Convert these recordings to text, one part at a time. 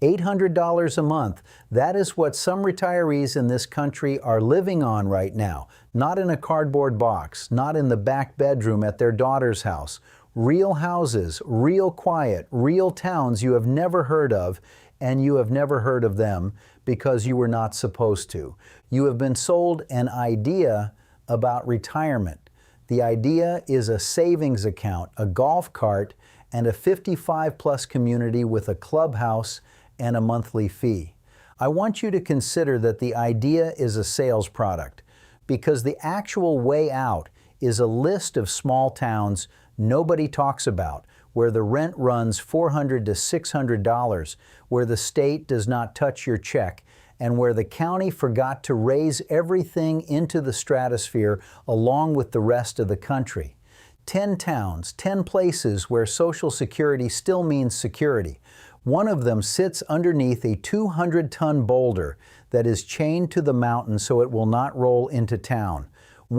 $800 a month. That is what some retirees in this country are living on right now. Not in a cardboard box, not in the back bedroom at their daughter's house. Real houses, real quiet, real towns you have never heard of, and you have never heard of them because you were not supposed to. You have been sold an idea about retirement. The idea is a savings account, a golf cart, and a 55-plus community with a clubhouse and a monthly fee. I want you to consider that the idea is a sales product because the actual way out is a list of small towns nobody talks about, where the rent runs $400 to $600, where the state does not touch your check, and where the county forgot to raise everything into the stratosphere along with the rest of the country. 10 towns, 10 places where Social Security still means security. One of them sits underneath a 200-ton boulder that is chained to the mountain so it will not roll into town.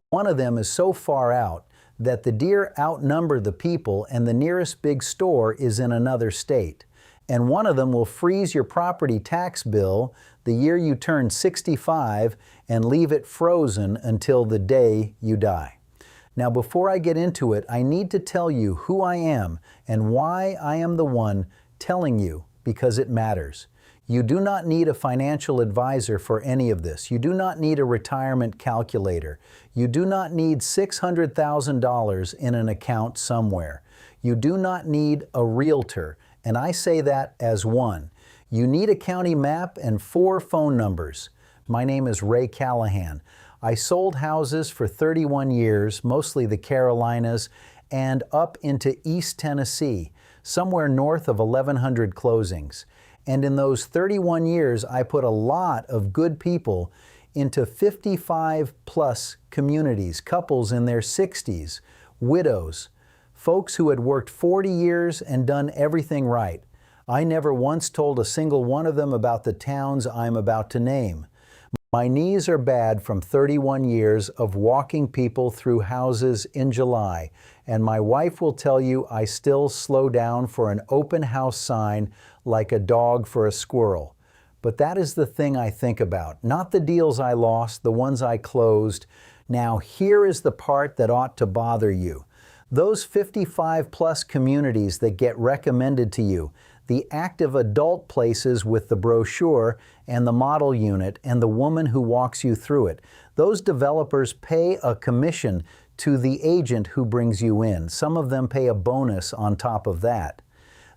One of them is so far out that the deer outnumber the people and the nearest big store is in another state. And one of them will freeze your property tax bill the year you turn 65 and leave it frozen until the day you die. Now, before I get into it, I need to tell you who I am and why I am the one telling you, because it matters. You do not need a financial advisor for any of this. You do not need a retirement calculator. You do not need $600,000 in an account somewhere. You do not need a realtor, and I say that as one. You need a county map and 4 phone numbers. My name is Ray Callahan. I sold houses for 31 years, mostly the Carolinas, and up into East Tennessee, somewhere north of 1,100 closings. And in those 31 years, I put a lot of good people into 55-plus communities, couples in their 60s, widows, folks who had worked 40 years and done everything right. I never once told a single one of them about the towns I'm about to name. My knees are bad from 31 years of walking people through houses in July, and my wife will tell you I still slow down for an open house sign like a dog for a squirrel. But that is the thing I think about, not the deals I lost, the ones I closed. Now here is the part that ought to bother you. Those 55-plus communities that get recommended to you, the active adult places with the brochure and the model unit and the woman who walks you through it, those developers pay a commission to the agent who brings you in. Some of them pay a bonus on top of that.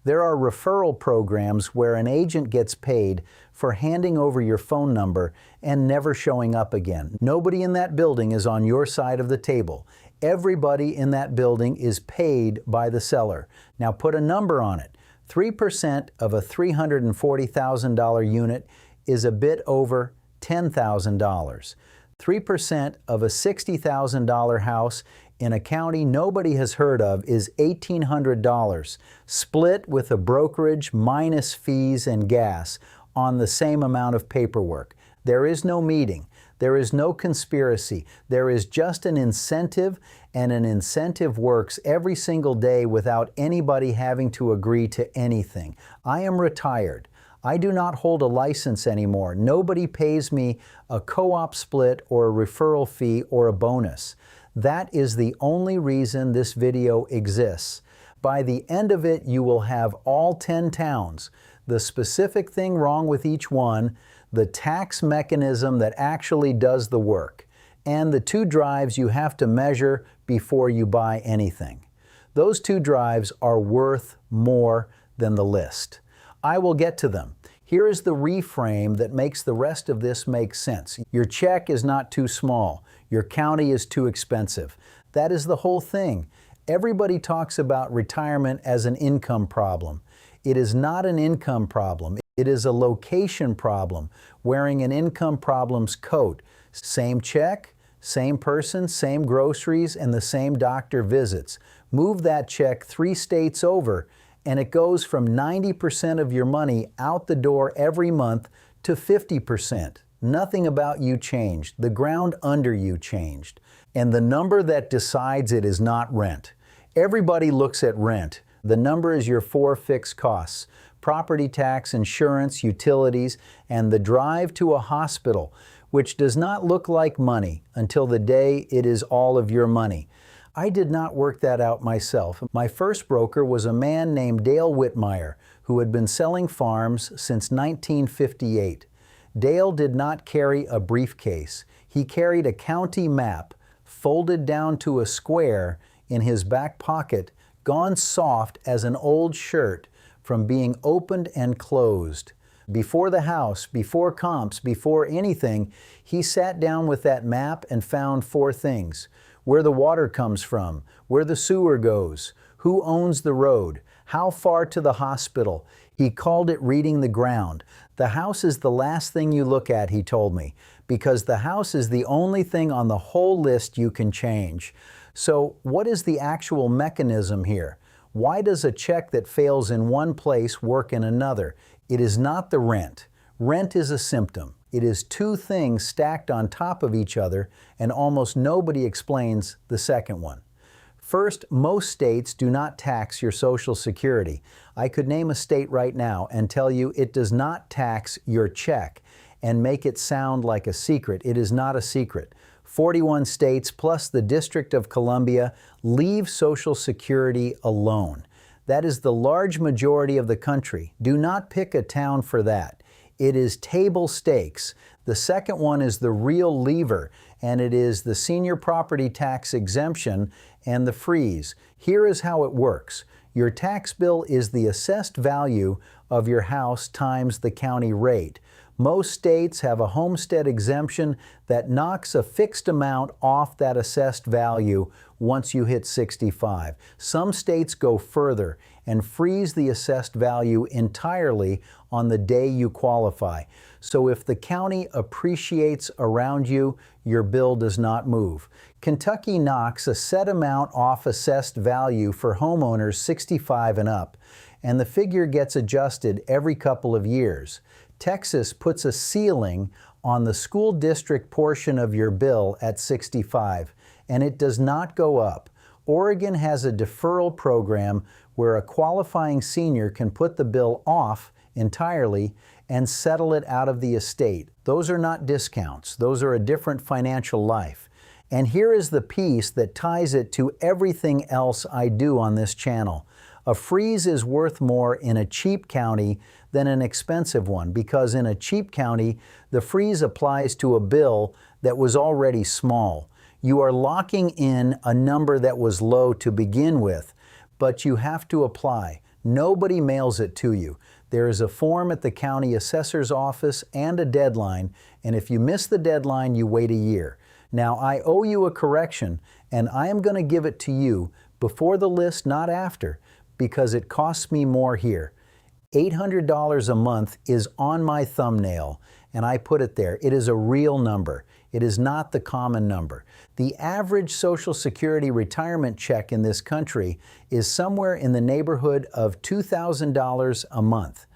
There are referral programs where an agent gets paid for handing over your phone number and never showing up again. Nobody in that building is on your side of the table. Everybody in that building is paid by the seller. Now put a number on it. 3% of a $340,000 unit is a bit over $10,000. 3% of a $60,000 house in a county nobody has heard of is $1,800, split with a brokerage minus fees and gas on the same amount of paperwork. There is no meeting. There is no conspiracy. There is just an incentive, and an incentive works every single day without anybody having to agree to anything. I am retired. I do not hold a license anymore. Nobody pays me a co-op split or a referral fee or a bonus. That is the only reason this video exists. By the end of it, you will have all 10 towns, the specific thing wrong with each one, the tax mechanism that actually does the work, and the 2 drives you have to measure before you buy anything. Those 2 drives are worth more than the list. I will get to them. Here is the reframe that makes the rest of this make sense. Your check is not too small. Your county is too expensive. That is the whole thing. Everybody talks about retirement as an income problem. It is not an income problem. It is a location problem, wearing an income problem's coat. Same check, same person, same groceries, and the same doctor visits. Move that check 3 states over, and it goes from 90% of your money out the door every month to 50%. Nothing about you changed. The ground under you changed. And the number that decides it is not rent. Everybody looks at rent. The number is your 4 fixed costs. property tax, insurance, utilities, and the drive to a hospital, which does not look like money until the day it is all of your money. I did not work that out myself. My first broker was a man named Dale Whitmire, who had been selling farms since 1958. Dale did not carry a briefcase. He carried a county map, folded down to a square, in his back pocket, gone soft as an old shirt from being opened and closed. Before the house, before comps, before anything, he sat down with that map and found 4 things: where the water comes from, where the sewer goes, who owns the road, how far to the hospital. He called it reading the ground. The house is the last thing you look at, he told me, because the house is the only thing on the whole list you can change. So what is the actual mechanism here? Why does a check that fails in one place work in another? It is not the rent. Rent is a symptom. It is 2 things stacked on top of each other, and almost nobody explains the second one. First, most states do not tax your Social Security. I could name a state right now and tell you it does not tax your check and make it sound like a secret. It is not a secret. 41 states plus the District of Columbia leave Social Security alone. That is the large majority of the country. Do not pick a town for that. It is table stakes. The second one is the real lever, and it is the senior property tax exemption and the freeze. Here is how it works. Your tax bill is the assessed value of your house times the county rate. Most states have a homestead exemption that knocks a fixed amount off that assessed value once you hit 65. Some states go further and freeze the assessed value entirely on the day you qualify. So if the county appreciates around you, your bill does not move. Kentucky knocks a set amount off assessed value for homeowners 65 and up, and the figure gets adjusted every couple of years. Texas puts a ceiling on the school district portion of your bill at 65, and it does not go up. Oregon has a deferral program where a qualifying senior can put the bill off entirely and settle it out of the estate. Those are not discounts. Those are a different financial life. And here is the piece that ties it to everything else I do on this channel. A freeze is worth more in a cheap county than an expensive one, because in a cheap county, the freeze applies to a bill that was already small. You are locking in a number that was low to begin with, but you have to apply. Nobody mails it to you. There is a form at the county assessor's office and a deadline, and if you miss the deadline, you wait a year. Now, I owe you a correction, and I am going to give it to you before the list, not after, because it costs me more here. $800 a month is on my thumbnail, and I put it there. It is a real number. It is not the common number. The average Social Security retirement check in this country is somewhere in the neighborhood of $2,000 a month.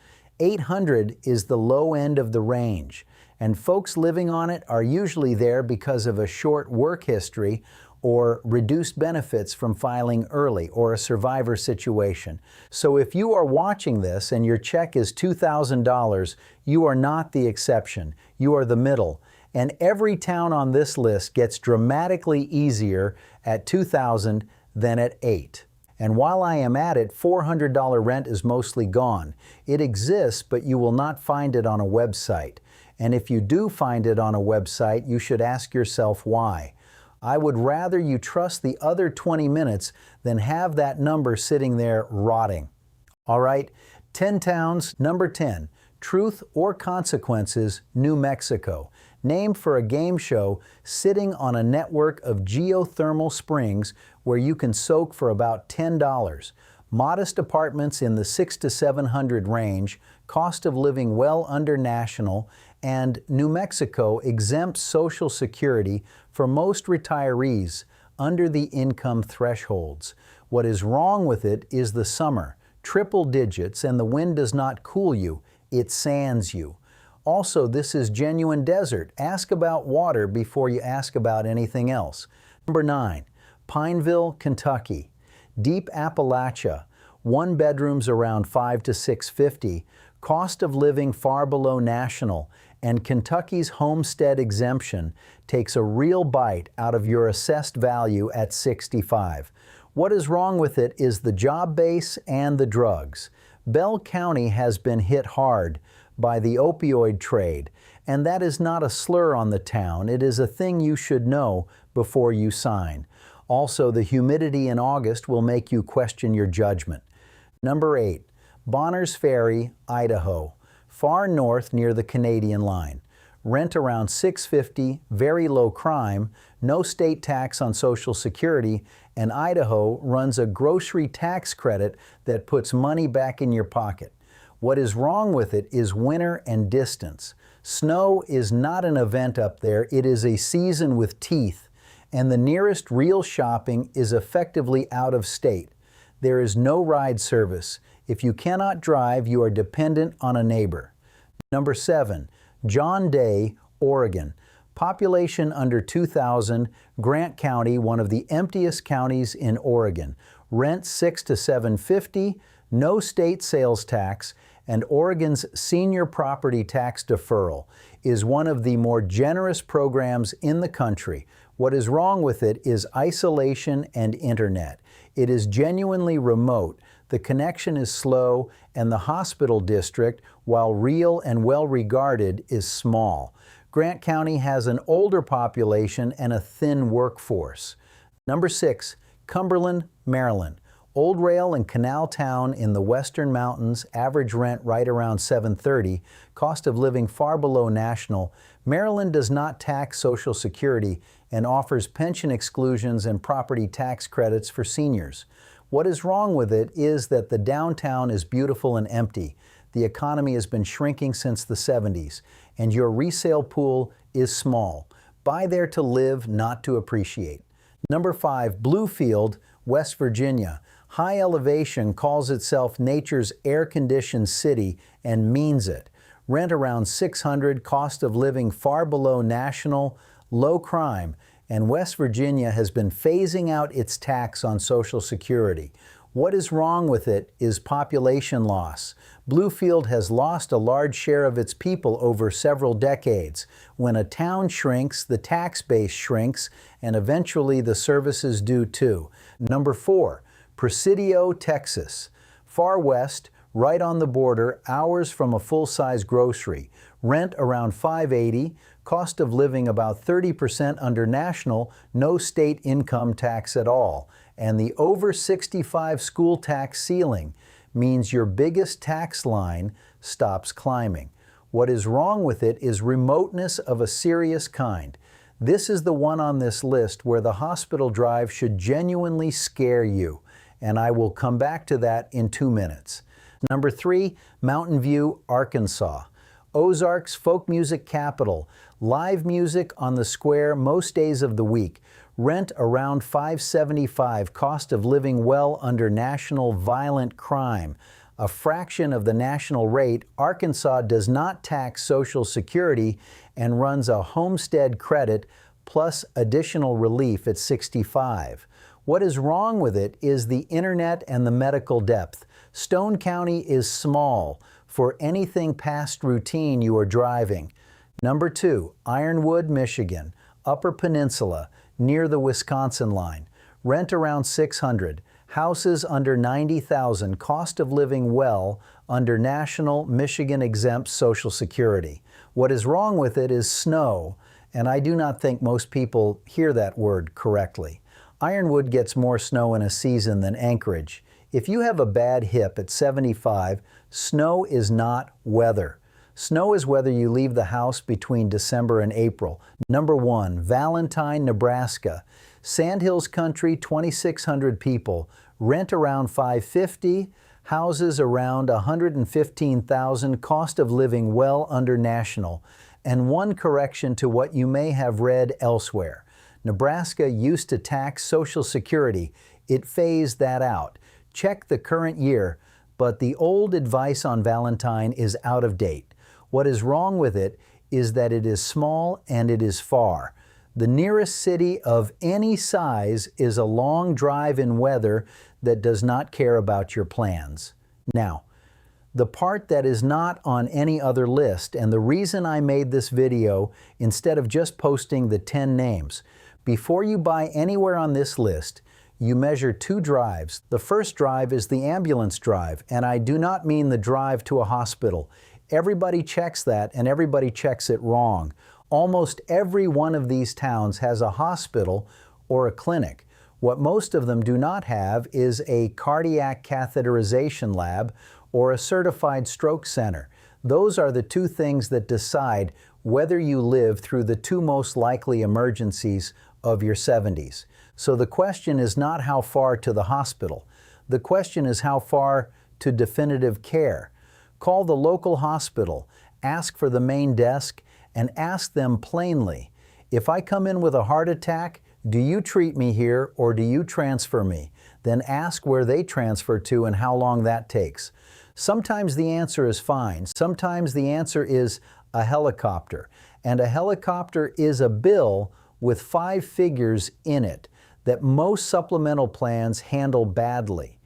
$800 is the low end of the range, and folks living on it are usually there because of a short work history or reduced benefits from filing early, or a survivor situation. So if you are watching this and your check is $2,000, you are not the exception. You are the middle. And every town on this list gets dramatically easier at $2,000 than at $8,000. And while I am at it, $400 rent is mostly gone. It exists, but you will not find it on a website. And if you do find it on a website, you should ask yourself why. I would rather you trust the other 20 minutes than have that number sitting there rotting. All right, 10 towns. Number 10, Truth or Consequences, New Mexico. Named for a game show sitting on a network of geothermal springs where you can soak for about $10. Modest apartments in the $600 to $700 range, cost of living well under national, and New Mexico exempts Social Security for most retirees under the income thresholds. What is wrong with it is the summer, triple digits, and the wind does not cool you, it sands you. Also, this is genuine desert. Ask about water before you ask about anything else. Number 9, Pineville, Kentucky. Deep Appalachia. One bedrooms around 5 to 650, cost of living far below national, and Kentucky's homestead exemption takes a real bite out of your assessed value at 65. What is wrong with it is the job base and the drugs. Bell County has been hit hard by the opioid trade, and that is not a slur on the town. It is a thing you should know before you sign. Also, the humidity in August will make you question your judgment. Number 8, Bonners Ferry, Idaho, far north near the Canadian line. Rent around $650, very low crime, no state tax on Social Security, and Idaho runs a grocery tax credit that puts money back in your pocket. What is wrong with it is winter and distance. Snow is not an event up there, it is a season with teeth, and the nearest real shopping is effectively out of state. There is no ride service. If you cannot drive, you are dependent on a neighbor. Number 7, John Day, Oregon. Population under 2,000, Grant County, one of the emptiest counties in Oregon. Rent $6 to $750, no state sales tax, and Oregon's senior property tax deferral is one of the more generous programs in the country. What is wrong with it is isolation and internet. It is genuinely remote, the connection is slow, and the hospital district, while real and well regarded, is small. Grant County has an older population and a thin workforce. Number 6, Cumberland, Maryland. Old rail and canal town in the western mountains, average rent right around $730, cost of living far below national. Maryland does not tax Social Security and offers pension exclusions and property tax credits for seniors. What is wrong with it is that the downtown is beautiful and empty. The economy has been shrinking since the 70s, and your resale pool is small. Buy there to live, not to appreciate. Number 5, Bluefield, West Virginia. High elevation, calls itself nature's air-conditioned city and means it. Rent around $600, cost of living far below national, low crime, and West Virginia has been phasing out its tax on Social Security. What is wrong with it is population loss. Bluefield has lost a large share of its people over several decades. When a town shrinks, the tax base shrinks, and eventually the services do too. Number 4, Presidio, Texas. Far west, right on the border, hours from a full-size grocery. Rent around $580, cost of living about 30% under national, no state income tax at all. And the over 65 school tax ceiling means your biggest tax line stops climbing. What is wrong with it is remoteness of a serious kind. This is the one on this list where the hospital drive should genuinely scare you, and I will come back to that in 2 minutes. Number 3, Mountain View, Arkansas. Ozarks folk music capital. Live music on the square most days of the week. Rent around $575, cost of living well under national violent crime. A fraction of the national rate, Arkansas does not tax Social Security and runs a homestead credit plus additional relief at 65. What is wrong with it is the internet and the medical depth. Stone County is small. For anything past routine, you are driving. Number 2, Ironwood, Michigan, Upper Peninsula, near the Wisconsin line. Rent around $600. Houses under $90,000. Cost of living well under national Michigan exempt Social Security. What is wrong with it is snow, and I do not think most people hear that word correctly. Ironwood gets more snow in a season than Anchorage. If you have a bad hip at 75, snow is not weather. Snow is whether you leave the house between December and April. Number 1, Valentine, Nebraska. Sandhills country, 2,600 people. Rent around $550. Houses around $115,000. Cost of living well under national. And one correction to what you may have read elsewhere. Nebraska used to tax Social Security. It phased that out. Check the current year, but the old advice on Valentine is out of date. What is wrong with it is that it is small and it is far. The nearest city of any size is a long drive in weather that does not care about your plans. Now, the part that is not on any other list, and the reason I made this video instead of just posting the 10 names, before you buy anywhere on this list, you measure 2 drives. The first drive is the ambulance drive, and I do not mean the drive to a hospital. Everybody checks that, and everybody checks it wrong. Almost every one of these towns has a hospital or a clinic. What most of them do not have is a cardiac catheterization lab or a certified stroke center. Those are the 2 things that decide whether you live through the 2 most likely emergencies of your 70s. So the question is not how far to the hospital. The question is how far to definitive care. Call the local hospital, ask for the main desk, and ask them plainly, if I come in with a heart attack, do you treat me here or do you transfer me? Then ask where they transfer to and how long that takes. Sometimes the answer is fine. Sometimes the answer is a helicopter. And a helicopter is a bill with 5 figures in it that most supplemental plans handle badly.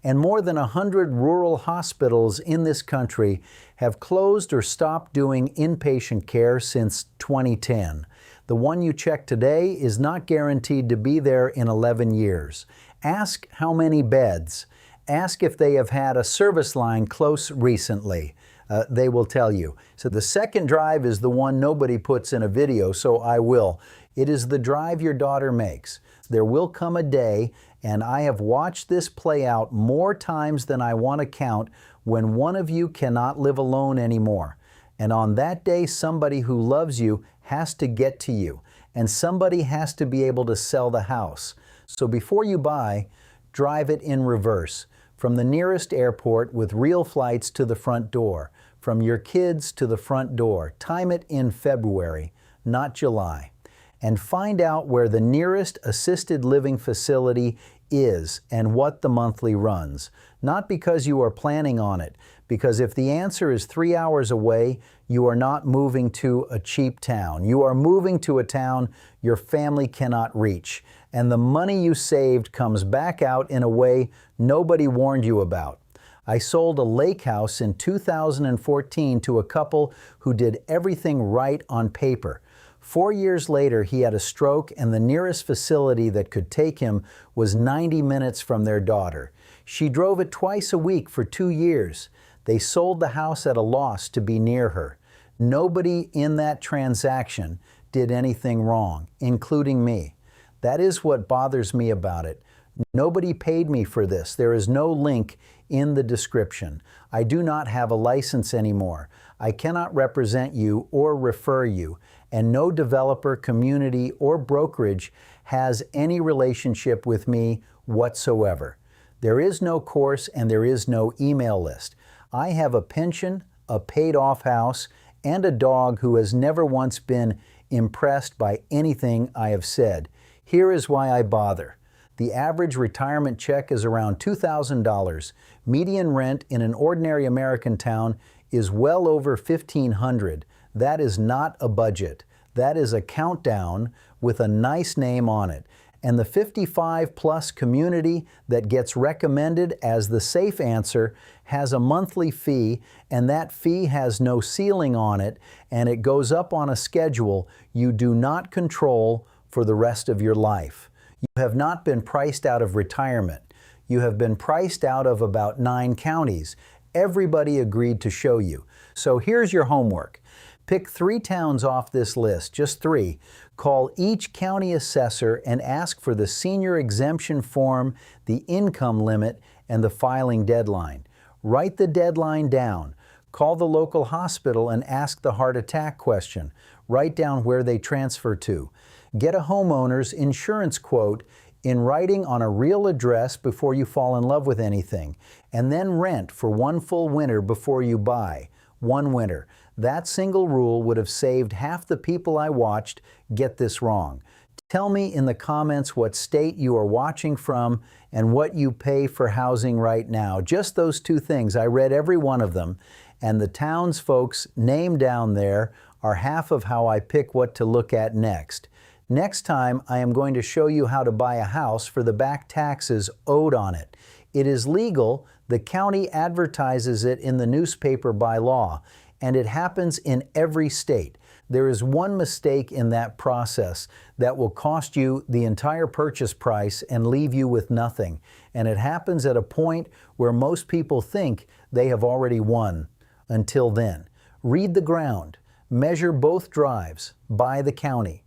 And more than 100 rural hospitals in this country have closed or stopped doing inpatient care since 2010. The one you check today is not guaranteed to be there in 11 years. Ask how many beds. Ask if they have had a service line close recently. They will tell you. So the second drive is the one nobody puts in a video, so I will. It is the drive your daughter makes. There will come a day, and I have watched this play out more times than I want to count, when one of you cannot live alone anymore. And on that day, somebody who loves you has to get to you, and somebody has to be able to sell the house. So before you buy, drive it in reverse, from the nearest airport with real flights to the front door, from your kids to the front door. Time it in February, not July. And find out where the nearest assisted living facility is and what the monthly runs. Not because you are planning on it, because if the answer is 3 hours away, you are not moving to a cheap town. You are moving to a town your family cannot reach. And the money you saved comes back out in a way nobody warned you about. I sold a lake house in 2014 to a couple who did everything right on paper. 4 years later, he had a stroke, and the nearest facility that could take him was 90 minutes from their daughter. She drove it twice a week for 2 years. They sold the house at a loss to be near her. Nobody in that transaction did anything wrong, including me. That is what bothers me about it. Nobody paid me for this. There is no link in the description. I do not have a license anymore. I cannot represent you or refer you, and no developer, community, or brokerage has any relationship with me whatsoever. There is no course and there is no email list. I have a pension, a paid-off house, and a dog who has never once been impressed by anything I have said. Here is why I bother. The average retirement check is around $2,000. Median rent in an ordinary American town is well over $1,500. That is not a budget. That is a countdown with a nice name on it. And the 55-plus community that gets recommended as the safe answer has a monthly fee, and that fee has no ceiling on it, and it goes up on a schedule you do not control for the rest of your life. You have not been priced out of retirement. You have been priced out of about 9 counties. Everybody agreed to show you. So here's your homework. Pick 3 towns off this list, just 3. Call each county assessor and ask for the senior exemption form, the income limit, and the filing deadline. Write the deadline down. Call the local hospital and ask the heart attack question. Write down where they transfer to. Get a homeowner's insurance quote in writing on a real address before you fall in love with anything. And then rent for 1 full winter before you buy. 1 winter. That single rule would have saved half the people I watched get this wrong. Tell me in the comments what state you are watching from and what you pay for housing right now. Just those 2 things. I read every one of them, and the townsfolk's name down there are half of how I pick what to look at next. Next time, I am going to show you how to buy a house for the back taxes owed on it. It is legal. The county advertises it in the newspaper by law, and it happens in every state. There is one mistake in that process that will cost you the entire purchase price and leave you with nothing. And it happens at a point where most people think they have already won. Until then, read the ground, measure both drives, buy the county.